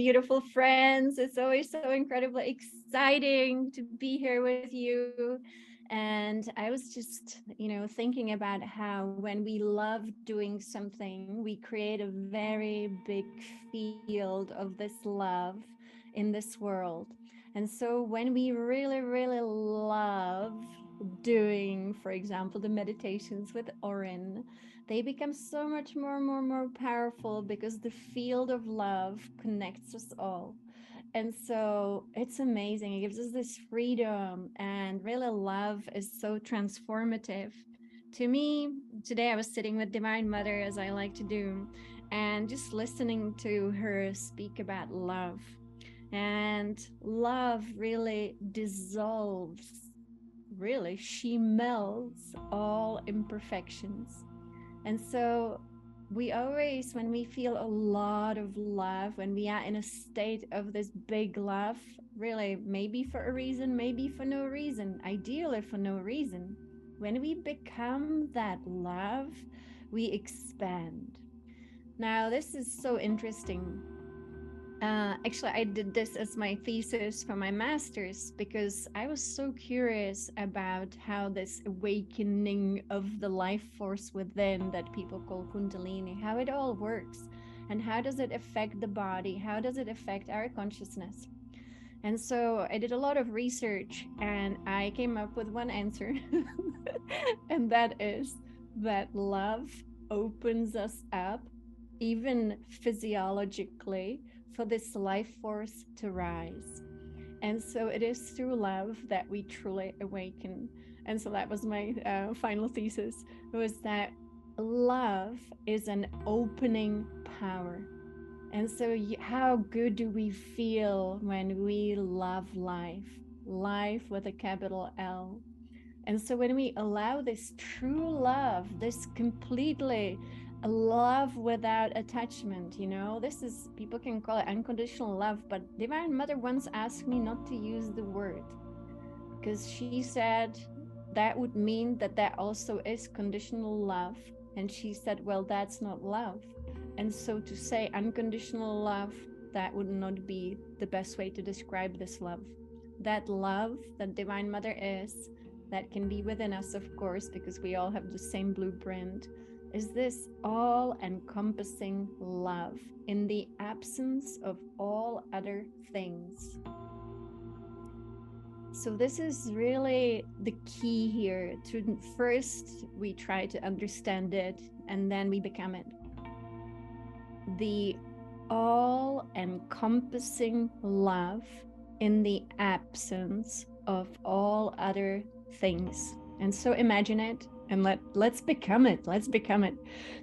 beautiful friends. It's always so incredibly exciting to be here with you. And I was just, thinking about how when we love doing something, we create a very big field of this love in this world. And so when we really, really love doing, for example, the meditations with Orin, they become so much more powerful because the field of love connects us all. And so it's amazing. It gives us this freedom, and really love is so transformative. To me, today I was sitting with Divine Mother, as I like to do, and just listening to her speak about love. And love really dissolves, really, she melts all imperfections. And so we always, when we feel a lot of love, when we are in a state of this big love, really, maybe for a reason, maybe for no reason, ideally for no reason, when we become that love, we expand. Now, this is so interesting. Actually, I did this as my thesis for my master's because I was so curious about how this awakening of the life force within, that people call Kundalini, how it all works, and how does it affect the body? How does it affect our consciousness? And so I did a lot of research, and I came up with one answer, and that is that love opens us up, even physiologically, for this life force to rise. And so it is through love that we truly awaken. And so that was my final thesis, was that love is an opening power. And so how good do we feel when we love life? Life with a capital L. And so when we allow this true love, this completely a love without attachment, this is, people can call it unconditional love, but Divine Mother once asked me not to use the word because she said that would mean that that also is conditional love. And she said, well, that's not love. And so to say unconditional love, that would not be the best way to describe this love. That love that Divine Mother is, that can be within us, of course, because we all have the same blueprint, is this all-encompassing love in the absence of all other things. So this is really the key here. To first, we try to understand it, and then we become it. The all-encompassing love in the absence of all other things. And so imagine it, and let's become it. Let's become it.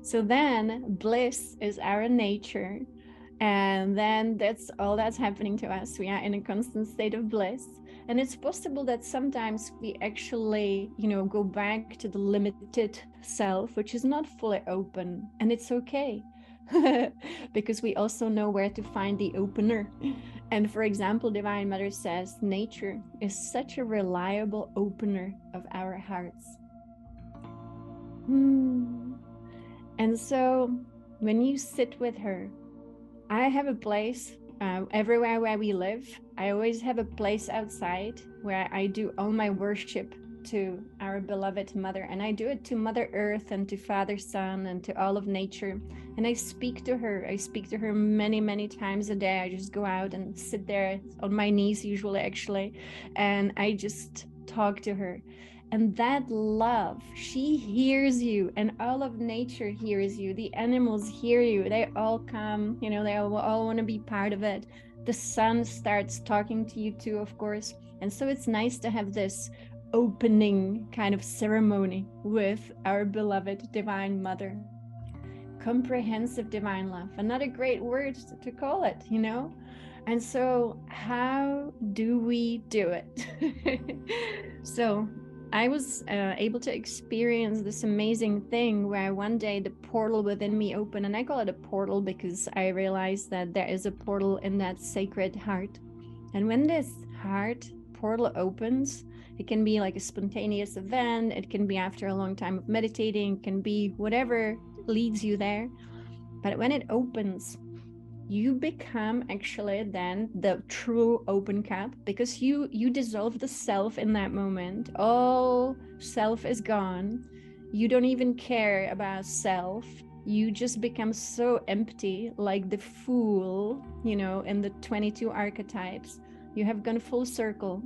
So then bliss is our nature, and then that's all that's happening to us. We are in a constant state of bliss. And it's possible that sometimes we actually, go back to the limited self, which is not fully open, and it's okay. Because we also know where to find the opener. And for example, Divine Mother says nature is such a reliable opener of our hearts. And so when you sit with her, I have a place everywhere where we live. I always have a place outside where I do all my worship to our beloved Mother, and I do it to Mother Earth and to Father Sun and to all of nature. And I speak to her. I speak to her many times a day. I just go out and sit there on my knees, usually, actually, and I just talk to her. And that love, she hears you, and all of nature hears you. The animals hear you. They all come, they all want to be part of it. The sun starts talking to you too, of course. And so it's nice to have this opening kind of ceremony with our beloved Divine Mother. Comprehensive divine love, another great word to call it, And so how do we do it? So I was able to experience this amazing thing where one day the portal within me opened, and I call it a portal because I realized that there is a portal in that sacred heart. And when this heart portal opens, it can be like a spontaneous event, it can be after a long time of meditating, it can be whatever leads you there. But when it opens, you become actually then the true open cup, because you dissolve the self in that moment. All self is gone. You don't even care about self. You just become so empty, like the fool, in the 22 archetypes. You have gone full circle,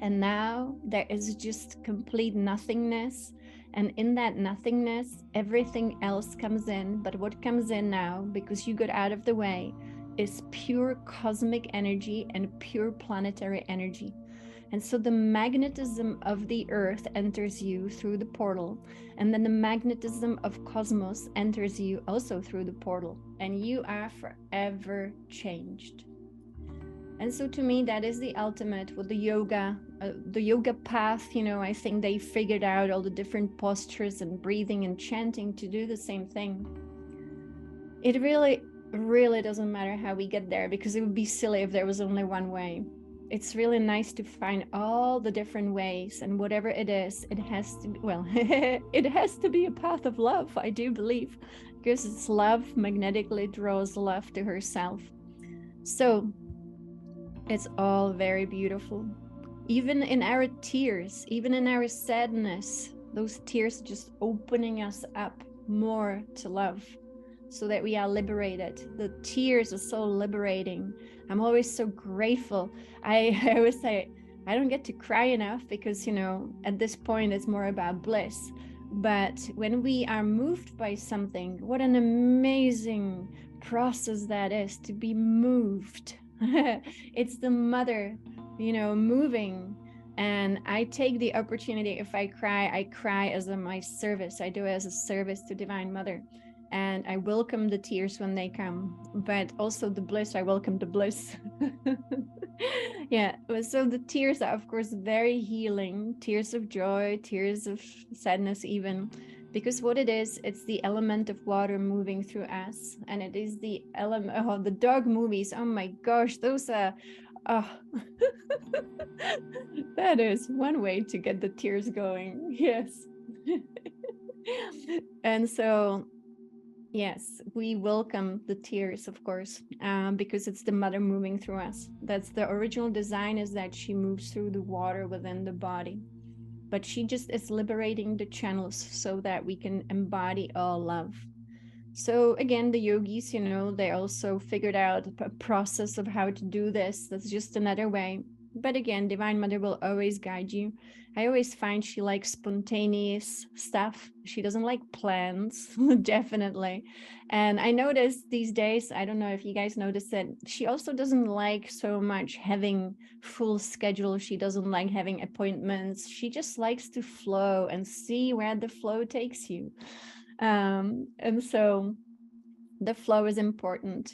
and now there is just complete nothingness. And in that nothingness, everything else comes in. But what comes in now, because you got out of the way, is pure cosmic energy and pure planetary energy. And so the magnetism of the earth enters you through the portal. And then the magnetism of cosmos enters you also through the portal. And you are forever changed. And so to me, that is the ultimate with the yoga path. I think they figured out all the different postures and breathing and chanting to do the same thing. It really, really doesn't matter how we get there, because it would be silly if there was only one way. It's really nice to find all the different ways, and whatever it is, it has to be, well, it has to be a path of love, I do believe, because it's love magnetically draws love to herself. So it's all very beautiful. Even in our tears, even in our sadness, those tears just opening us up more to love, so that we are liberated. The tears are so liberating. I'm always so grateful. I always say, I don't get to cry enough, because, at this point it's more about bliss. But when we are moved by something, what an amazing process that is, to be moved. It's the mother, moving. And I take the opportunity. If I cry as my service. I do it as a service to Divine Mother. And I welcome the tears when they come, but also the bliss. I welcome the bliss. Yeah. So the tears are, of course, very healing. Tears of joy, tears of sadness, even. Because what it is, it's the element of water moving through us. And it is the element of the dog movies. Oh my gosh, those are, oh, that is one way to get the tears going. Yes. And so, yes, we welcome the tears, of course, because it's the mother moving through us. That's the original design, is that she moves through the water within the body. But she just is liberating the channels so that we can embody all love. So again, the yogis, they also figured out a process of how to do this. That's just another way. But again, Divine Mother will always guide you. I always find she likes spontaneous stuff. She doesn't like plans, definitely. And I noticed these days, I don't know if you guys noticed that, she also doesn't like so much having full schedule. She doesn't like having appointments. She just likes to flow and see where the flow takes you. And so the flow is important.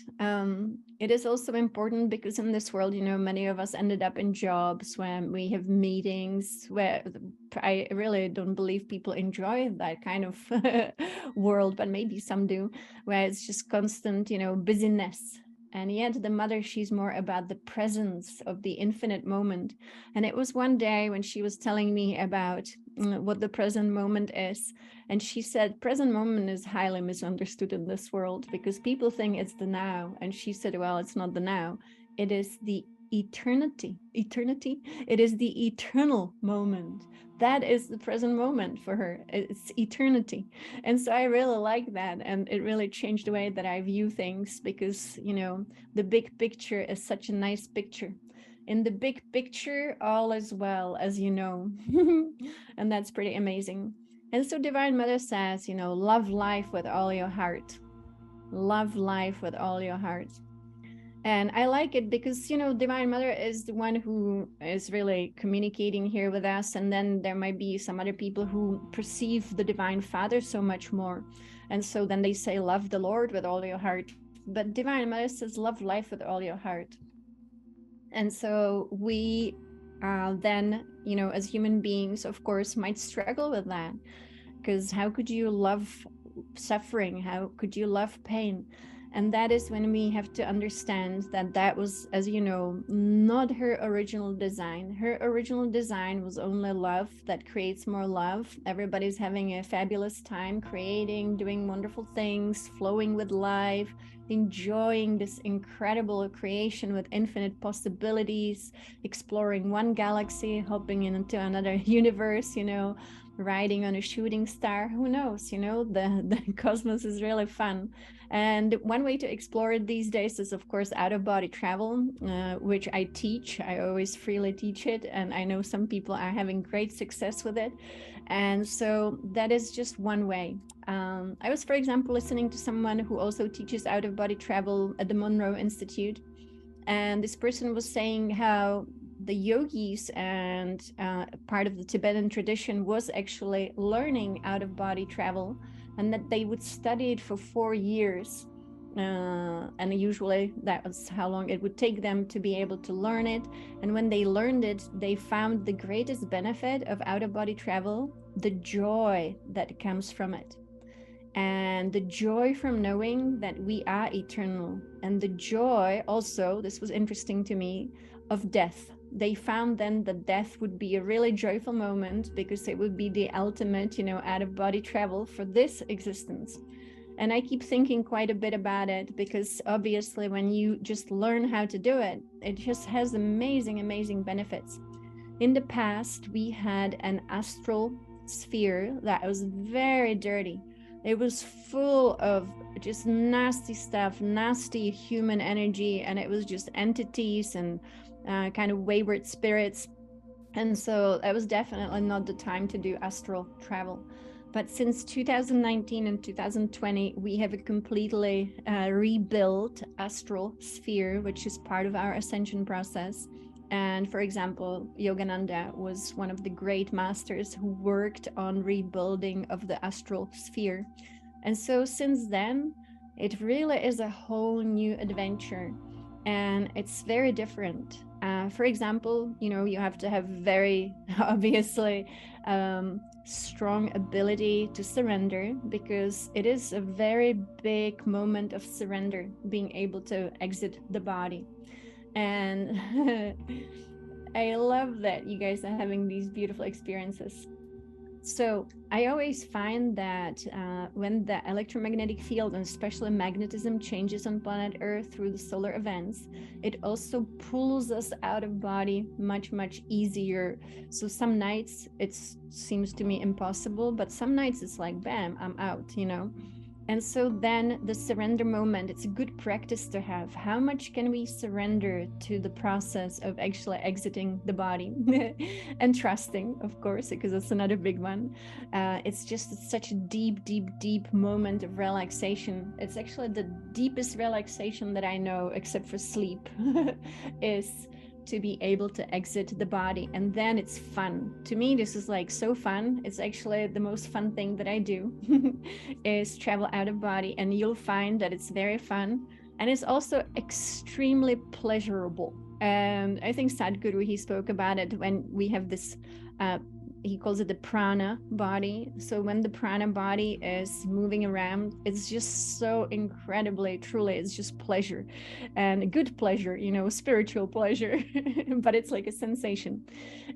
It is also important because in this world, many of us ended up in jobs where we have meetings where I really don't believe people enjoy that kind of world, but maybe some do, where it's just constant, busyness. And yet the mother, she's more about the presence of the infinite moment. And it was one day when she was telling me about what the present moment is. And she said, present moment is highly misunderstood in this world because people think it's the now. And she said, well, it's not the now. It is the eternity. It is the eternal moment. That is the present moment for her. It's eternity. And so I really like that. And it really changed the way that I view things because, the big picture is such a nice picture. In the big picture, all is well, as you know. And that's pretty amazing. And so Divine Mother says, love life with all your heart. Love life with all your heart. And I like it because, Divine Mother is the one who is really communicating here with us. And then there might be some other people who perceive the Divine Father so much more. And so then they say, love the Lord with all your heart. But Divine Mother says, love life with all your heart. And so we then, as human beings, of course, might struggle with that. Because how could you love suffering? How could you love pain? And that is when we have to understand that that was, as you know, not her original design. Her original design was only love that creates more love. Everybody's having a fabulous time creating, doing wonderful things, flowing with life, enjoying this incredible creation with infinite possibilities, exploring one galaxy, hopping into another universe, riding on a shooting star. Who knows? The cosmos is really fun. And one way to explore it these days is, of course, out of body travel, which I teach. I always freely teach it. And I know some people are having great success with it. And so that is just one way. I was, for example, listening to someone who also teaches out of body travel at the Monroe Institute. And this person was saying how the yogis and part of the Tibetan tradition was actually learning out of body travel, and that they would study it for 4 years. And usually that was how long it would take them to be able to learn it. And when they learned it, they found the greatest benefit of out of body travel, the joy that comes from it. And the joy from knowing that we are eternal, and the joy also, this was interesting to me, of death. They found then that death would be a really joyful moment because it would be the ultimate, out of body travel for this existence. And I keep thinking quite a bit about it because obviously when you just learn how to do it, it just has amazing, amazing benefits. In the past, we had an astral sphere that was very dirty. It was full of just nasty stuff, nasty human energy, and it was just entities and kind of wayward spirits. And so that was definitely not the time to do astral travel. But since 2019 and 2020, we have a completely rebuilt astral sphere, which is part of our ascension process. And for example, Yogananda was one of the great masters who worked on rebuilding of the astral sphere. And so since then, it really is a whole new adventure, and it's very different. For example, you have to have very obviously strong ability to surrender, because it is a very big moment of surrender, being able to exit the body. And I love that you guys are having these beautiful experiences. So I always find that when the electromagnetic field, and especially magnetism, changes on planet Earth through the solar events, it also pulls us out of body much, much easier. So some nights it seems to me impossible, but some nights it's like, bam, I'm out, And so then the surrender moment, it's a good practice to have. How much can we surrender to the process of actually exiting the body and trusting, of course, because that's another big one. It's just such a deep, deep, deep moment of relaxation. It's actually the deepest relaxation that I know, except for sleep, is to be able to exit the body. And then it's fun. To me, this is like so fun. It's actually the most fun thing that I do is travel out of body. And you'll find that it's very fun. And it's also extremely pleasurable. And I think Sadhguru, he spoke about it when we have this he calls it the prana body. So when the prana body is moving around, it's just so incredibly, truly, it's just pleasure, and good pleasure, spiritual pleasure, but it's like a sensation.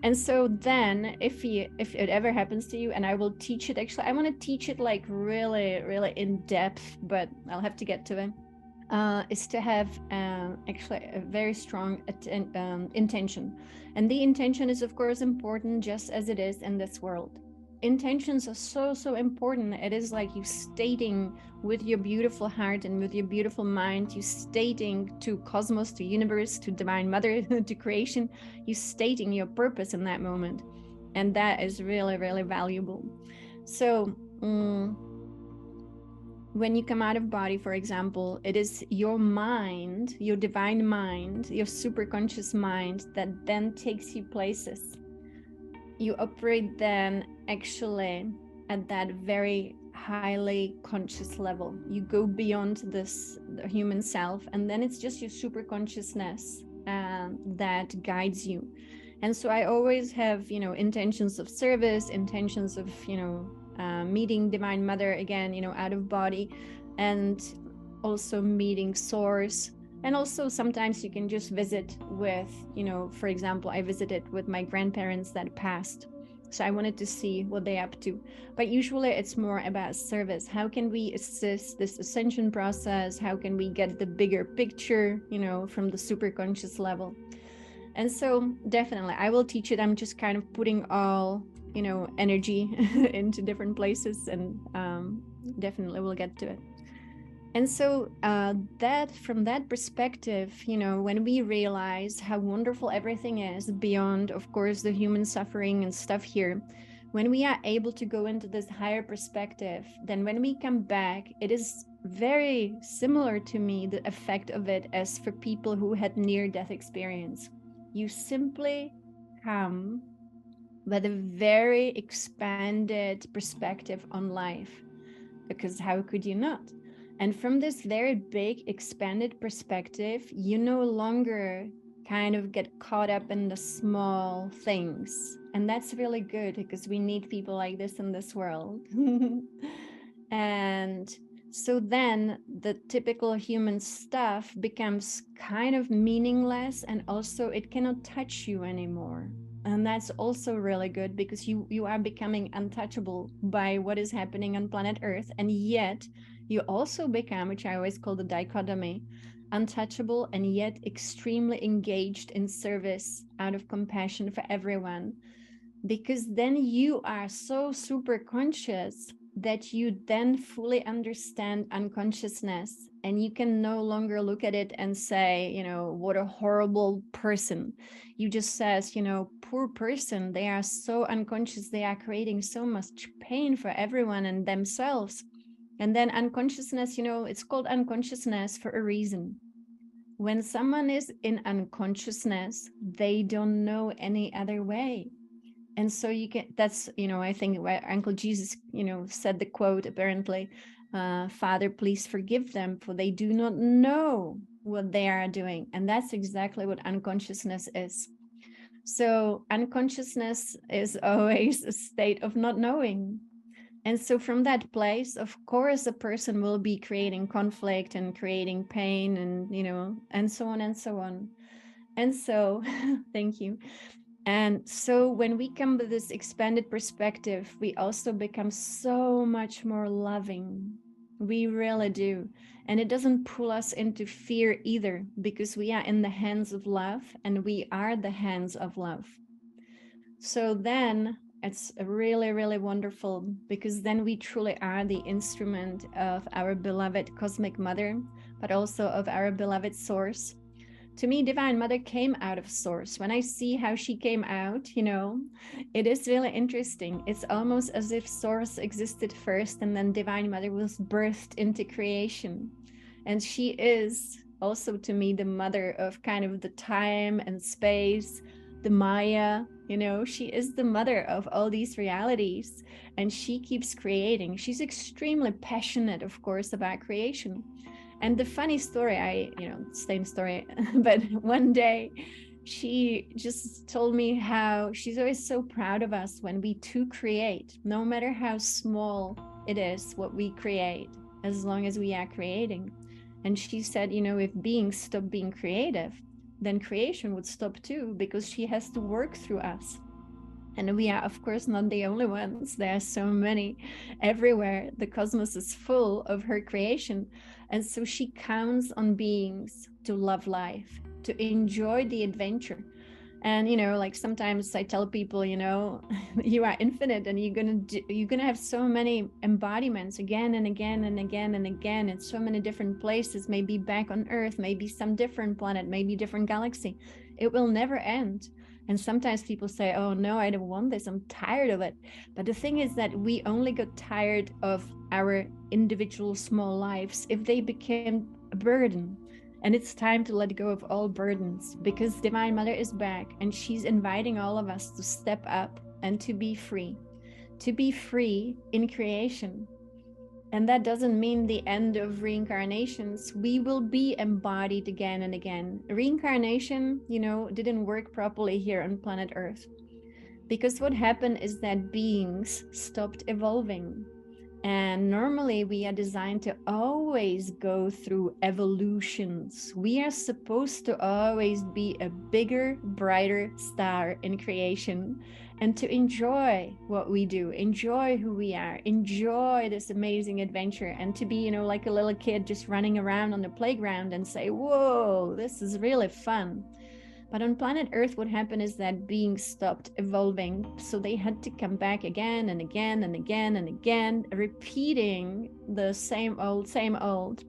And so then if it ever happens to you, and I will teach it, actually, I want to teach it like really, really in depth, but I'll have to get to it. Is to have actually a very strong intention. And the intention is, of course, important just as it is in this world. Intentions are so, so important. It is like you stating with your beautiful heart and with your beautiful mind, you stating to cosmos, to universe, to divine mother, to creation, you stating your purpose in that moment. And that is really, really valuable. So, when you come out of body, for example, it is your mind, your divine mind, your superconscious mind that then takes you places. You operate then actually at that very highly conscious level. You go beyond this human self, and then it's just your superconsciousness that guides you. And so I always have, intentions of service, intentions of, meeting divine mother again, out of body. And also meeting source. And also sometimes you can just visit with, for example, I visited with my grandparents that passed. So I wanted to see what they're up to. But usually it's more about service. How can we assist this ascension process? How can we get the bigger picture, from the superconscious level? And so definitely I will teach it. I'm just kind of putting all, energy into different places, and definitely we'll get to it. And so that from that perspective, when we realize how wonderful everything is beyond, of course, the human suffering and stuff here, when we are able to go into this higher perspective, then when we come back, it is very similar to me, the effect of it, as for people who had near-death experience. You simply come with a very expanded perspective on life, because how could you not? And from this very big expanded perspective, you no longer kind of get caught up in the small things. And that's really good, because we need people like this in this world. And so then the typical human stuff becomes kind of meaningless, and also it cannot touch you anymore. And that's also really good, because you are becoming untouchable by what is happening on planet Earth. And yet you also become, which I always call the dichotomy, untouchable and yet extremely engaged in service out of compassion for everyone. Because then you are so super conscious that you then fully understand unconsciousness, and you can no longer look at it and say, what a horrible person. You just says, poor person, they are so unconscious, they are creating so much pain for everyone and themselves. And then unconsciousness, it's called unconsciousness for a reason. When someone is in unconsciousness, they don't know any other way. And so that's, I think where Uncle Jesus, said the quote, apparently, Father, please forgive them, for they do not know what they are doing. And that's exactly what unconsciousness is. So unconsciousness is always a state of not knowing. And so from that place, of course, a person will be creating conflict and creating pain, and, and so on and so on. And so, thank you. And so when we come with this expanded perspective, we also become so much more loving. We really do. And it doesn't pull us into fear either, because we are in the hands of love, and we are the hands of love. So then it's really, really wonderful, because then we truly are the instrument of our beloved cosmic mother, but also of our beloved source. To me, Divine Mother came out of source. When I see how she came out, it is really interesting. It's almost as if source existed first, and then Divine Mother was birthed into creation. And she is also, to me, the mother of kind of the time and space, the Maya. She is the mother of all these realities, and she keeps creating. She's extremely passionate, of course, about creation. And the funny story, same story, but one day she just told me how she's always so proud of us when we too create, no matter how small it is what we create, as long as we are creating. And she said, if beings stop being creative, then creation would stop too, because she has to work through us. And we are, of course, not the only ones. There are so many everywhere. The cosmos is full of her creation. And so she counts on beings to love life, to enjoy the adventure. And, like sometimes I tell people, you are infinite, and you're gonna have so many embodiments again and again and again and again in so many different places, maybe back on Earth, maybe some different planet, maybe different galaxy. It will never end. And sometimes people say, oh no, I don't want this, I'm tired of it. But the thing is that we only got tired of our individual small lives if they became a burden. And it's time to let go of all burdens, because Divine Mother is back, and she's inviting all of us to step up and to be free in creation. And that doesn't mean the end of reincarnations. We will be embodied again and again. Reincarnation, didn't work properly here on planet Earth. Because what happened is that beings stopped evolving. And normally we are designed to always go through evolutions. We are supposed to always be a bigger, brighter star in creation and to enjoy what we do, enjoy who we are, enjoy this amazing adventure, and to be, like a little kid just running around on the playground and say, whoa, this is really fun. But on planet Earth, what happened is that beings stopped evolving. So they had to come back again and again and again and again, repeating the same old, same old.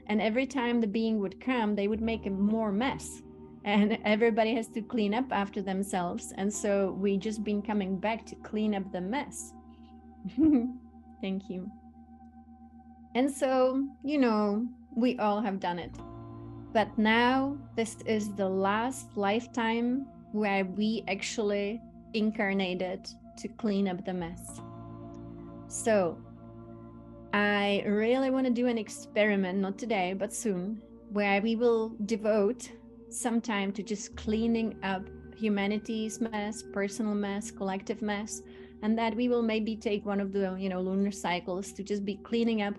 And every time the being would come, they would make a more mess. And everybody has to clean up after themselves. And so we just been coming back to clean up the mess. Thank you. And so, we all have done it. But now this is the last lifetime where we actually incarnated to clean up the mess. So I really want to do an experiment, not today, but soon, where we will devote some time to just cleaning up humanity's mess, personal mess, collective mess, and that we will maybe take one of the lunar cycles to just be cleaning up,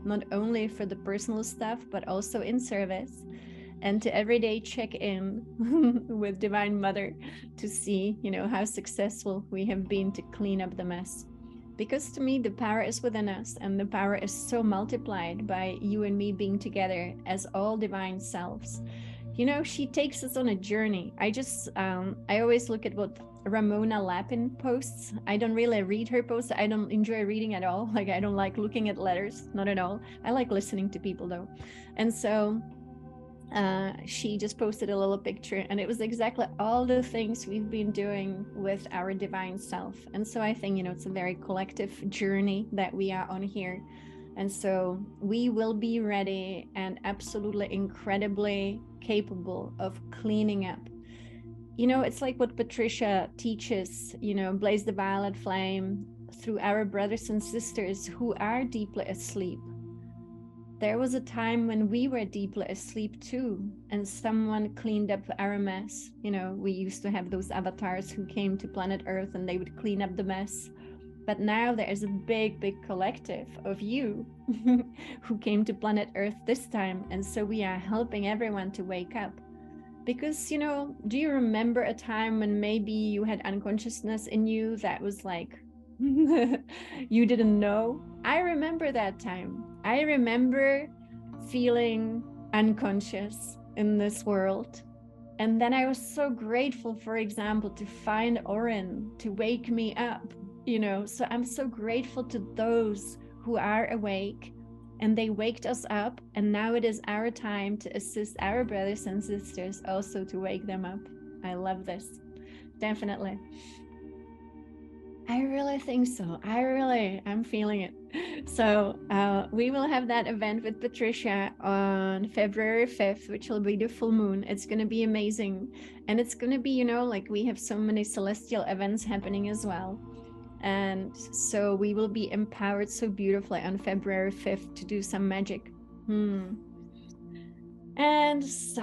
not only for the personal stuff but also in service, and to every day check in with Divine Mother to see how successful we have been to clean up the mess. Because to me the power is within us, and the power is so multiplied by you and me being together as all divine selves. She takes us on a journey. I always look at what Ramona Lapin posts. I don't really read her posts. I don't enjoy reading at all. Like, I don't like looking at letters, not at all. I like listening to people though. And so she just posted a little picture, and it was exactly all the things we've been doing with our divine self. And so I think, it's a very collective journey that we are on here. And so we will be ready and absolutely incredibly capable of cleaning up. It's like what Patricia teaches, blaze the violet flame through our brothers and sisters who are deeply asleep. There was a time when we were deeply asleep too, and someone cleaned up our mess. We used to have those avatars who came to planet Earth and they would clean up the mess. But now there is a big, big collective of you who came to planet Earth this time. And so we are helping everyone to wake up. Because, do you remember a time when maybe you had unconsciousness in you that was like, you didn't know? I remember that time. I remember feeling unconscious in this world. And then I was so grateful, for example, to find Oren to wake me up. So I'm so grateful to those who are awake and they waked us up, and now it is our time to assist our brothers and sisters also to wake them up. I love this. Definitely. I really think so. I'm feeling it. So we will have that event with Patricia on February 5th, which will be the full moon. It's going to be amazing. And it's going to be, like we have so many celestial events happening as well. And so we will be empowered so beautifully on February 5th to do some magic. And so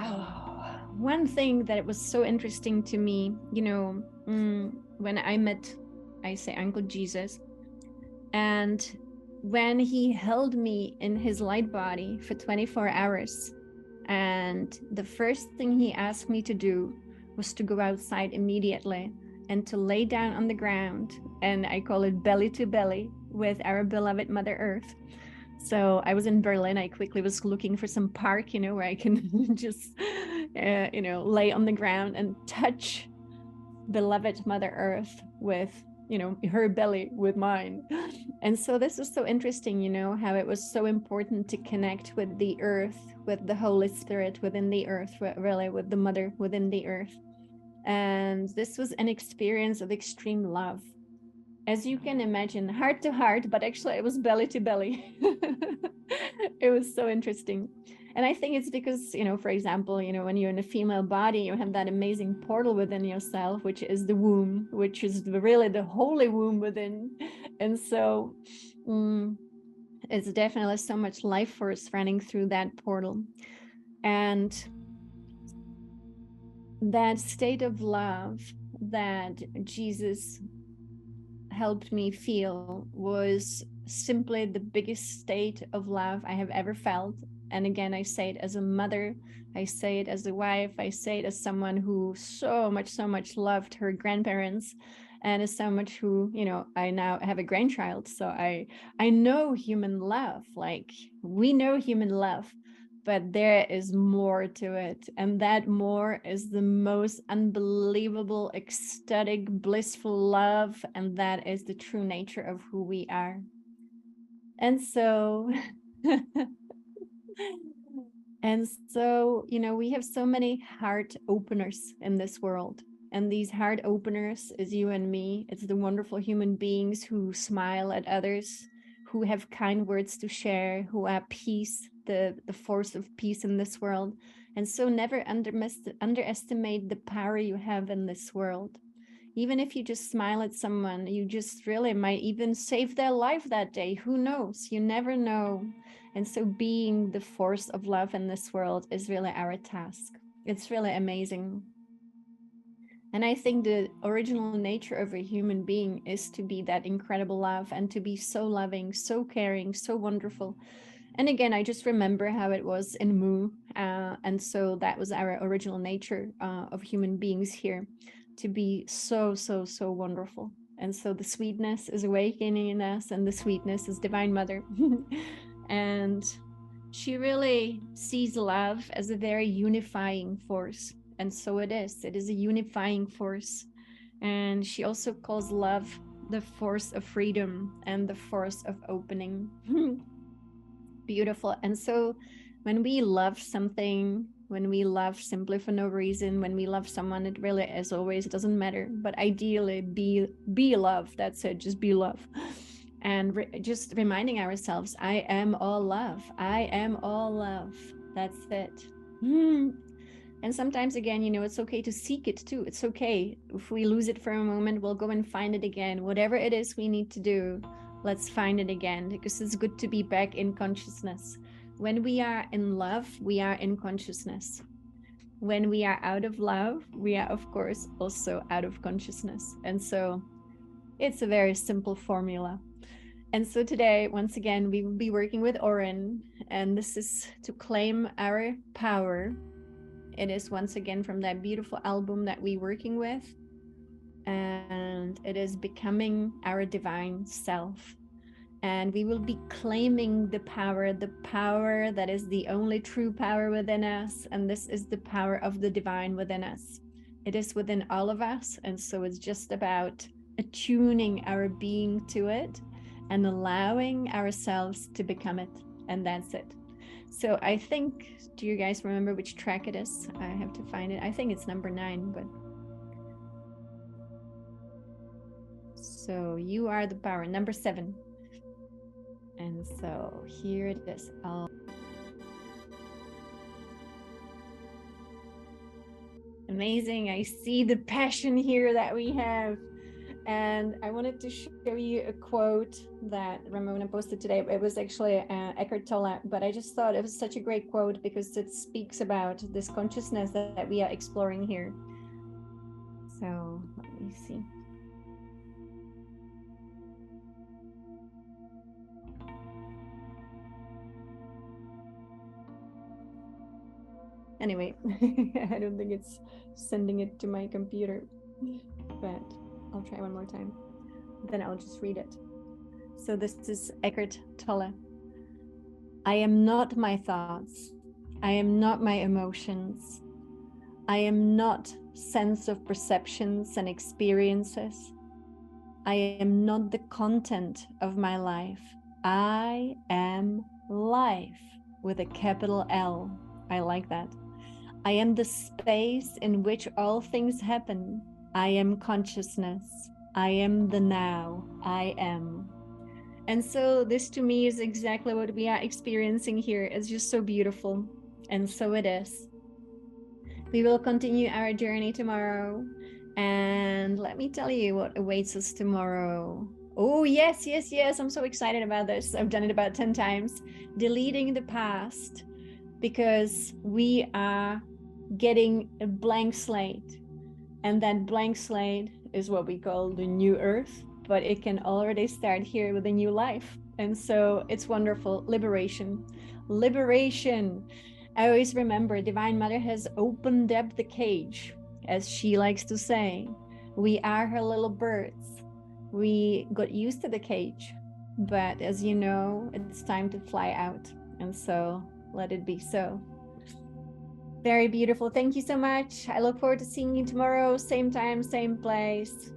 one thing that was so interesting to me, when I met, I say Uncle Jesus, and when he held me in his light body for 24 hours, and the first thing he asked me to do was to go outside immediately and to lay down on the ground, and I call it belly to belly with our beloved Mother Earth. So I was in Berlin. I quickly was looking for some park, where I can just, lay on the ground and touch beloved Mother Earth with, her belly with mine. And so this was so interesting, how it was so important to connect with the earth, with the Holy Spirit within the earth, really with the Mother within the earth. And this was an experience of extreme love. As you can imagine, heart to heart, but actually it was belly to belly. It was so interesting. And I think it's because, for example, when you're in a female body, you have that amazing portal within yourself, which is the womb, which is really the holy womb within. And so it's definitely so much life force running through that portal. And that state of love that Jesus helped me feel was simply the biggest state of love I have ever felt. And again, I say it as a mother, I say it as a wife, I say it as someone who so much loved her grandparents, and as so much who, you know, I now have a grandchild. So I know human love, like we know human love, but there is more to it. And that more is the most unbelievable, ecstatic, blissful love. And that is the true nature of who we are. And so, and so, you know, we have so many heart openers in this world. And these heart openers is you and me. It's the wonderful human beings who smile at others, who have kind words to share, who are peace, the force of peace in this world. And so never underestimate the power you have in this world. Even if you just smile at someone, you just really might even save their life that day. Who knows? You never know. And so being the force of love in this world is really our task. It's really amazing. And I think the original nature of a human being is to be that incredible love and to be so loving, so caring, so wonderful. And again, I just remember how it was in Mu. And so that was our original nature of human beings here, to be so wonderful. And so the sweetness is awakening in us, and the sweetness is Divine Mother. And she really sees love as a very unifying force. And so it is a unifying force. And she also calls love the force of freedom and the force of opening. Beautiful. And so when we love something, when we love simply for no reason, when we love someone, it really, as always, it doesn't matter. But ideally, be love. That's it. Just be love. And just reminding ourselves, I am all love. I am all love. That's it. And sometimes, again, you know, it's okay to seek it too. It's okay. If we lose it for a moment, we'll go and find it again. Whatever it is we need to do, let's find it again, because it's good to be back in consciousness. When we are in love, we are in consciousness. When we are out of love, we are, of course, also out of consciousness. And so it's a very simple formula. And so today, once again, we will be working with Oren, and this is to claim our power. It is once again from that beautiful album that we're working with, and it is becoming our divine self. And we will be claiming the power that is the only true power within us. And this is the power of the divine within us. It is within all of us. And so it's just about attuning our being to it and allowing ourselves to become it. And that's it. So I think, do you guys remember which track it is? I have to find it. I think it's number 9, but. So you are the power, number 7. And so here it is. Amazing. I see the passion here that we have. And I wanted to show you a quote that Ramona posted today. It was actually Eckhart Tolle, but I just thought it was such a great quote because it speaks about this consciousness that we are exploring here. So let me see. Anyway, I don't think it's sending it to my computer, but I'll try one more time. Then I'll just read it. So this is Eckhart Tolle. I am not my thoughts. I am not my emotions. I am not sense of perceptions and experiences. I am not the content of my life. I am life with a capital L. I like that. I am the space in which all things happen. I am consciousness. I am the now. I am. And so this to me is exactly what we are experiencing here. It's just so beautiful. And so it is. We will continue our journey tomorrow. And let me tell you what awaits us tomorrow. Oh, yes. I'm so excited about this. I've done it about 10 times. Deleting the past, because we are getting a blank slate. And that blank slate is what we call the new earth, but it can already start here with a new life. And so it's wonderful. Liberation. Liberation. I always remember Divine Mother has opened up the cage, as she likes to say. We are her little birds. We got used to the cage, but as you know, it's time to fly out. And so let it be so. Very beautiful. Thank you so much. I look forward to seeing you tomorrow, same time, same place.